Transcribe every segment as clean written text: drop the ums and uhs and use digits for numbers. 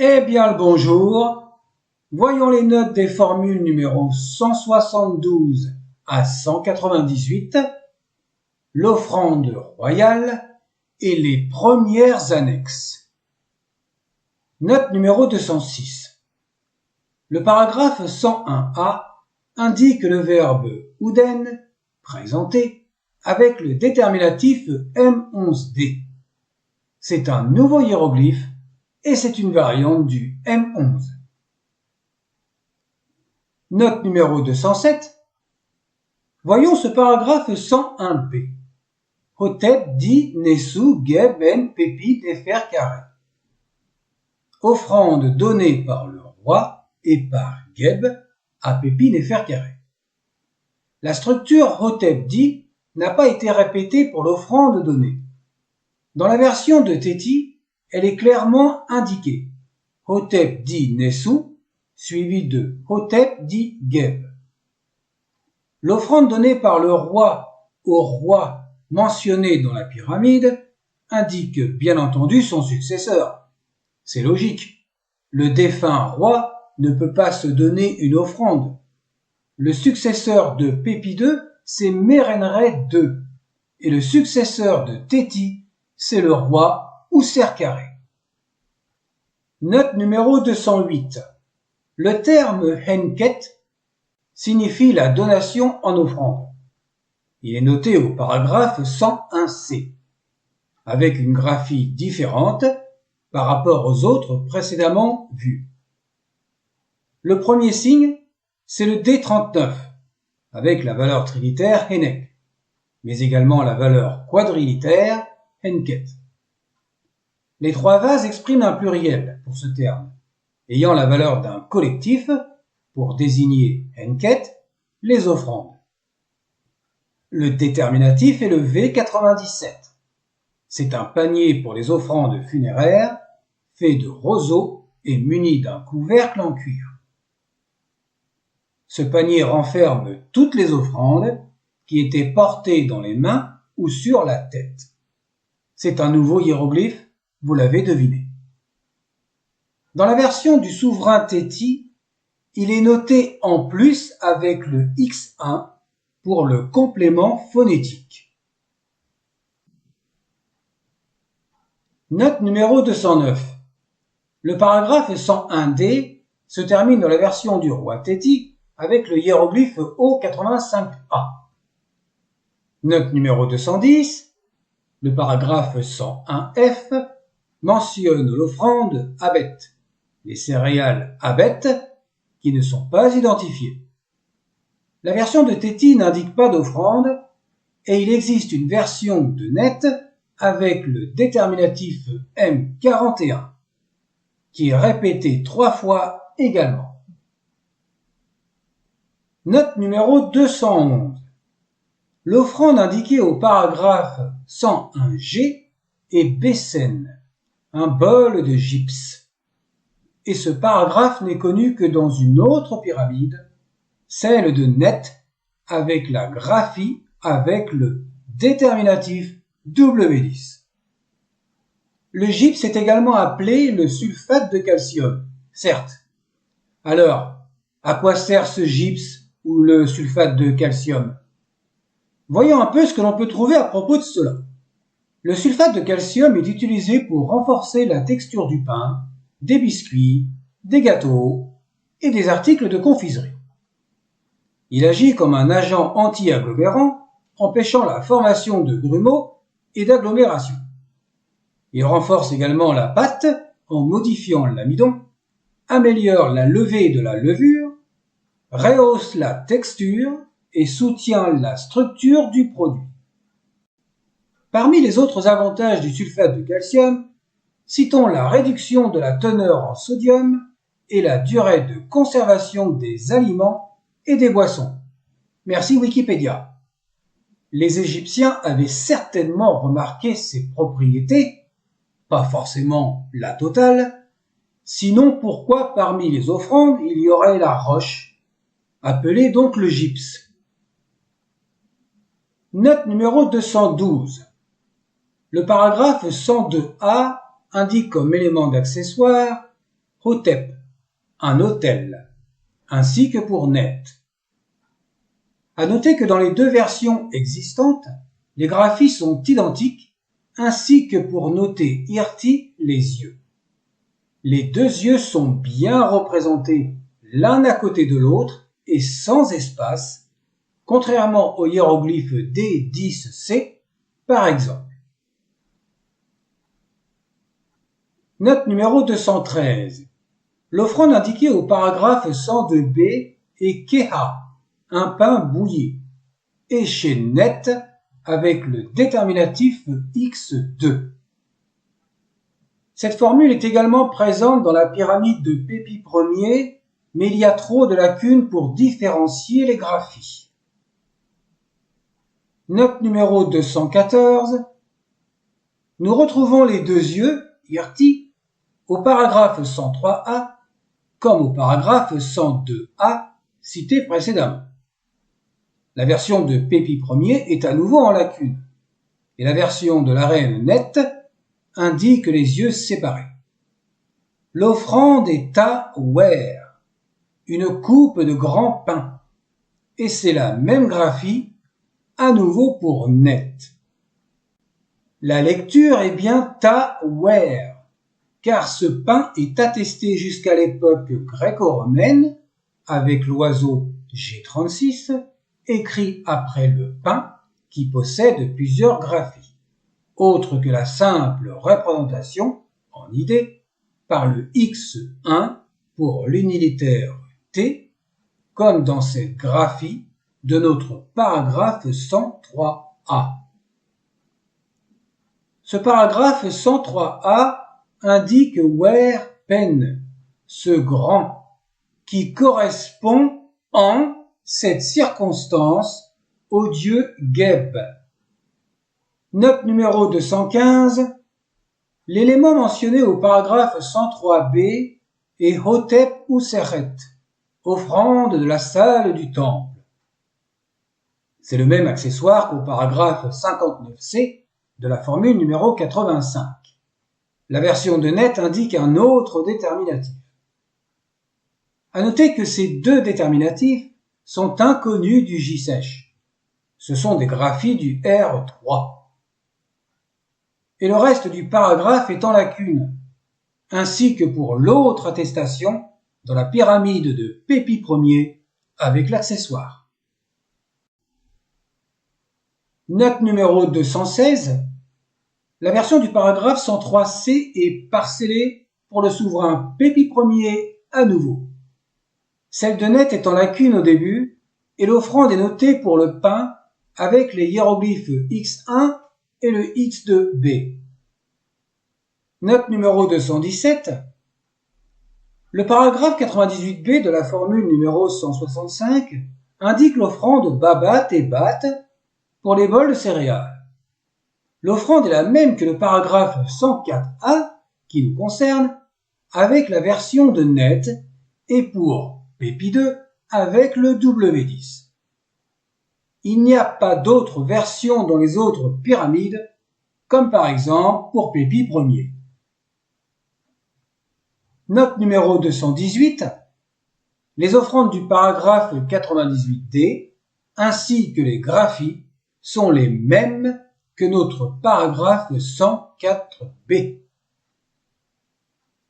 Eh bien le bonjour, voyons les notes des formules numéro 172 à 198, l'offrande royale et les premières annexes. Note numéro 206. Le paragraphe 101a indique le verbe ouden, présenter, avec le déterminatif M11D. C'est un nouveau hiéroglyphe et c'est une variante du M11. Note numéro 207. Voyons ce paragraphe 101b. Hotep dit Nessou Geb En Pépi Nefer Carré. Offrande donnée par le roi et par Geb à Pépi Nefer Carré. La structure Hotep dit n'a pas été répétée pour l'offrande donnée. Dans la version de Téti, elle est clairement indiquée. Hotep dit Nessou, suivi de Hotep dit Geb. L'offrande donnée par le roi au roi mentionné dans la pyramide indique bien entendu son successeur. C'est logique. Le défunt roi ne peut pas se donner une offrande. Le successeur de Pépi II, c'est Mérenrê II. Et le successeur de Téti, c'est le roi Ouserkarê. Note numéro 208. Le terme henket signifie la donation en offrande. Il est noté au paragraphe 101c, avec une graphie différente par rapport aux autres précédemment vus. Le premier signe, c'est le D39, avec la valeur trilitaire Henek, mais également la valeur quadrilitaire Henket. Les trois vases expriment un pluriel pour ce terme, ayant la valeur d'un collectif pour désigner Henket, les offrandes. Le déterminatif est le V97. C'est un panier pour les offrandes funéraires, fait de roseaux et muni d'un couvercle en cuir. Ce panier renferme toutes les offrandes qui étaient portées dans les mains ou sur la tête. C'est un nouveau hiéroglyphe, vous l'avez deviné. Dans la version du souverain Téti, il est noté en plus avec le X1 pour le complément phonétique. Note numéro 209. Le paragraphe 101D se termine dans la version du roi Téti avec le hiéroglyphe O85A. Note numéro 210. Le paragraphe 101F mentionne l'offrande Abet, les céréales Abet qui ne sont pas identifiées. La version de Téti n'indique pas d'offrande et il existe une version de Net avec le déterminatif M41 qui est répété 3 fois également. Note numéro 211. L'offrande indiquée au paragraphe 101G est Bécène, un bol de gypse. Et ce paragraphe n'est connu que dans une autre pyramide, celle de Net, avec la graphie avec le déterminatif W10. Le gypse est également appelé le sulfate de calcium, certes. Alors, à quoi sert ce gypse ou le sulfate de calcium ? Voyons un peu ce que l'on peut trouver à propos de cela. Le sulfate de calcium est utilisé pour renforcer la texture du pain, des biscuits, des gâteaux et des articles de confiserie. Il agit comme un agent anti-agglomérant, empêchant la formation de grumeaux et d'agglomération. Il renforce également la pâte en modifiant l'amidon, améliore la levée de la levure, rehausse la texture et soutient la structure du produit. Parmi les autres avantages du sulfate de calcium, citons la réduction de la teneur en sodium et la durée de conservation des aliments et des boissons. Merci Wikipédia. Les Égyptiens avaient certainement remarqué ces propriétés, pas forcément la totale, sinon pourquoi parmi les offrandes il y aurait la roche, appelée donc le gypse. Note numéro 212. Le paragraphe 102A indique comme élément d'accessoire Hotep, un hôtel, ainsi que pour net. À noter que dans les deux versions existantes, les graphies sont identiques, ainsi que pour noter IRT les yeux. Les deux yeux sont bien représentés l'un à côté de l'autre et sans espace, contrairement au hiéroglyphe D10C par exemple. Note numéro 213. L'offrande indiquée au paragraphe 102b est Keha, un pain bouilli, et chez Net avec le déterminatif X2. Cette formule est également présente dans la pyramide de Pépi Ier, mais il y a trop de lacunes pour différencier les graphies. Note numéro 214. Nous retrouvons les deux yeux, IRT, au paragraphe 103A comme au paragraphe 102A cité précédemment. La version de Pépi Ier est à nouveau en lacune, et la version de la reine Net indique les yeux séparés. L'offrande est Ta-Ware, une coupe de grand pain, et c'est la même graphie à nouveau pour Net. La lecture est bien Ta-Ware, car ce pain est attesté jusqu'à l'époque gréco-romaine avec l'oiseau G36 écrit après le pain qui possède plusieurs graphies, autre que la simple représentation en idée par le X1 pour l'unilitaire T, comme dans cette graphie de notre paragraphe 103A. Ce paragraphe 103A indique Ware Pen, ce grand, qui correspond en cette circonstance au dieu Geb. Note numéro 215. L'élément mentionné au paragraphe 103b est Hotep Useret, offrande de la salle du temple. C'est le même accessoire qu'au paragraphe 59c de la formule numéro 85. La version de Net indique un autre déterminatif. À noter que ces deux déterminatifs sont inconnus du J-Sèche. Ce sont des graphies du R3. Et le reste du paragraphe est en lacune, ainsi que pour l'autre attestation dans la pyramide de Pépi Ier avec l'accessoire. Note numéro 216. La version du paragraphe 103c est parcellée pour le souverain Pépi Ier à nouveau. Celle de Net est en lacune au début et l'offrande est notée pour le pain avec les hiéroglyphes X1 et le X2b. Note numéro 217. Le paragraphe 98b de la formule numéro 165 indique l'offrande Babat et Bat pour les bols de céréales. L'offrande est la même que le paragraphe 104a qui nous concerne avec la version de Net et pour Pépi 2 avec le W10. Il n'y a pas d'autre version dans les autres pyramides, comme par exemple pour Pépi Ier. Note numéro 218. Les offrandes du paragraphe 98d ainsi que les graphies sont les mêmes que notre paragraphe 104b.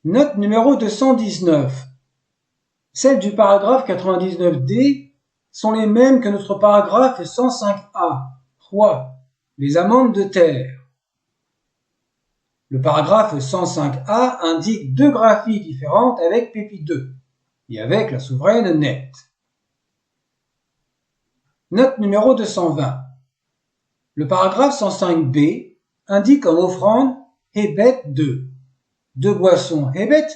Note numéro 219. Celles du paragraphe 99d sont les mêmes que notre paragraphe 105a, les amandes de terre. Le paragraphe 105a indique deux graphies différentes avec Pépi 2 et avec la souveraine Net. Note numéro 220. Le paragraphe 105b indique en offrande Hebet 2, deux boissons Hebet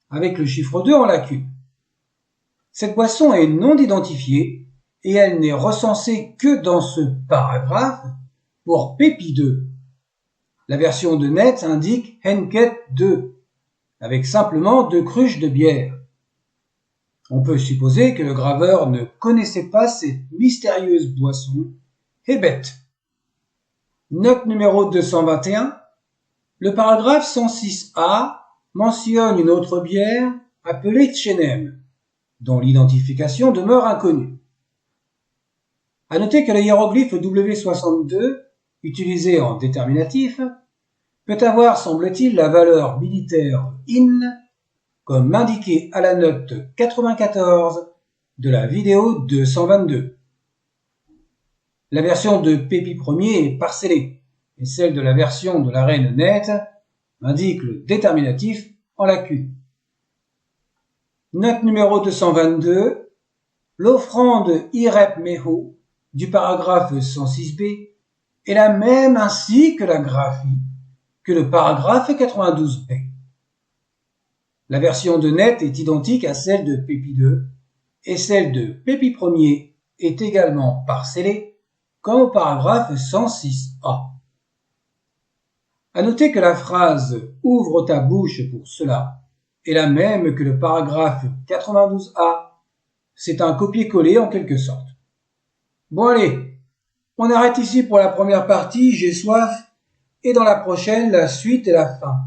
avec le chiffre 2 en lacune. Cette boisson est non identifiée et elle n'est recensée que dans ce paragraphe pour Pépi 2. La version de Net indique Henket 2, avec simplement 2 cruches de bière. On peut supposer que le graveur ne connaissait pas cette mystérieuse boisson, Hebet. Note numéro 221. Le paragraphe 106a mentionne une autre bière appelée Tchenem, dont l'identification demeure inconnue. À noter que le hiéroglyphe W62, utilisé en déterminatif, peut avoir, semble-t-il, la valeur militaire IN, comme indiqué à la note 94 de la vidéo 222. La version de Pépi Ier est parcellée, et celle de la version de la reine Net indique le déterminatif en lacune. Note numéro 222. L'offrande Irep Meho du paragraphe 106b est la même ainsi que la graphie que le paragraphe 92b. La version de Net est identique à celle de Pépi II et celle de Pépi Ier est également parcellée comme au paragraphe 106a. À noter que la phrase « Ouvre ta bouche pour cela » est la même que le paragraphe 92a. C'est un copier-coller en quelque sorte. Bon allez, on arrête ici pour la première partie, j'ai soif, et dans la prochaine, la suite et la fin.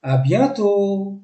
À bientôt!